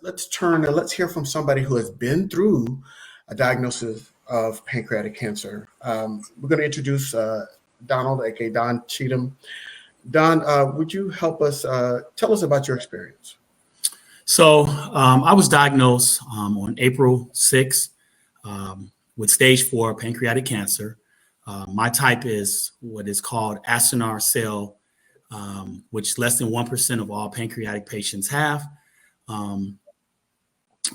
let's turn and let's hear from somebody who has been through a diagnosis of pancreatic cancer. We're going to introduce Donald, aka Don Cheatham. Don, would you help us tell us about your experience? So I was diagnosed on April 6th with stage 4 pancreatic cancer. My type is what is called acinar cell, which less than 1% of all pancreatic patients have.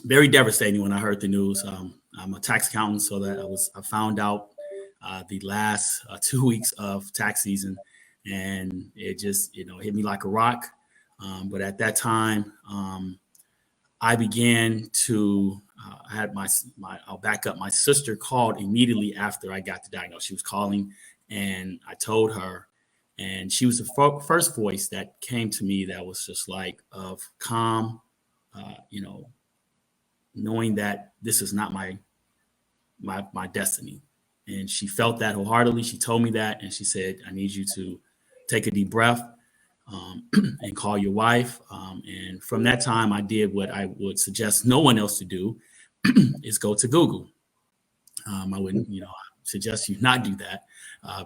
Very devastating when I heard the news. I'm a tax accountant, so that I found out the last 2 weeks of tax season, and it just hit me like a rock. But at that time, I began to I had I'll back up. My sister called immediately after I got the diagnosis. She was calling, and I told her, and she was the first voice that came to me that was just like of calm, knowing that this is not my destiny. And she felt that wholeheartedly. She told me that, and she said, "I need you to take a deep breath and call your wife." And from that time, I did what I would suggest no one else to do, is go to Google. I wouldn't, suggest you not do that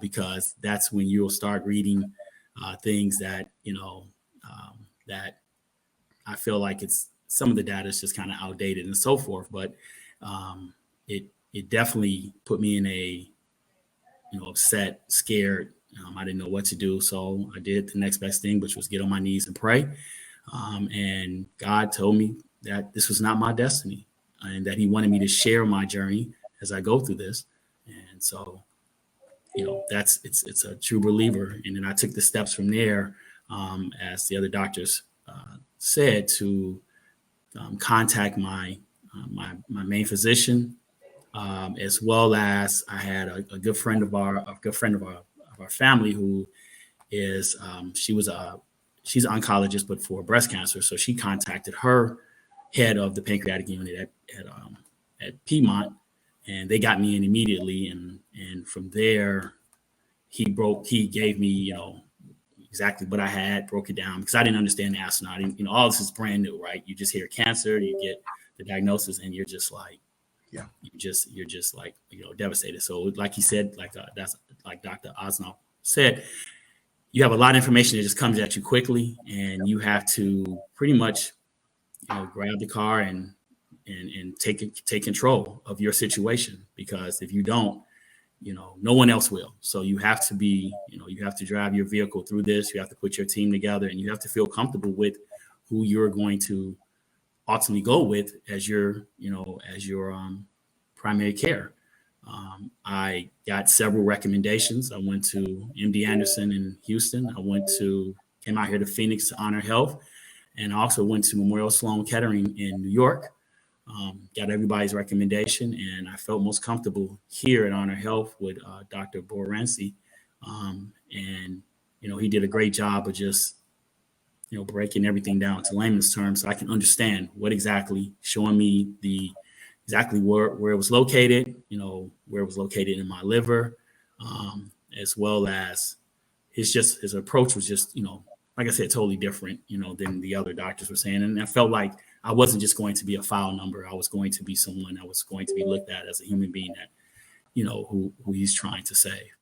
because that's when you'll start reading things that, that I feel like it's some of the data is just kind of outdated and so forth. But it definitely put me in a, upset, scared. I didn't know what to do. So I did the next best thing, which was get on my knees and pray. And God told me that this was not my destiny and that he wanted me to share my journey as I go through this. And so, it's a true believer. And then I took the steps from there, as the other doctors said, to contact my main physician, as well as I had a good friend of our family who is she's an oncologist, but for breast cancer. So she contacted her head of the pancreatic unit at Piedmont, and they got me in immediately. And from there, he gave me, exactly what I had, broke it down because I didn't understand the astronaut. All this is brand new, right? You just hear cancer, you get the diagnosis, and you're just like, you're just like, devastated. So like he said, that's like Dr. Osnoff said, you have a lot of information that just comes at you quickly, and you have to pretty much, grab the car and take control of your situation, because if you don't, no one else will. So you have to be, you have to drive your vehicle through this. You have to put your team together, and you have to feel comfortable with who you're going to ultimately go with as your primary care. I got several recommendations. I went to MD Anderson in Houston. Came out here to Phoenix to Honor Health, and I also went to Memorial Sloan Kettering in New York. Got everybody's recommendation, and I felt most comfortable here at Honor Health with Dr. Borancy. And he did a great job of just breaking everything down to layman's terms so I can understand what exactly, showing me exactly where it was located, where it was located in my liver, as well as his approach was just, like I said, totally different, than the other doctors were saying. And I felt like I wasn't just going to be a file number. I was going to be someone that was going to be looked at as a human being that, who he's trying to save.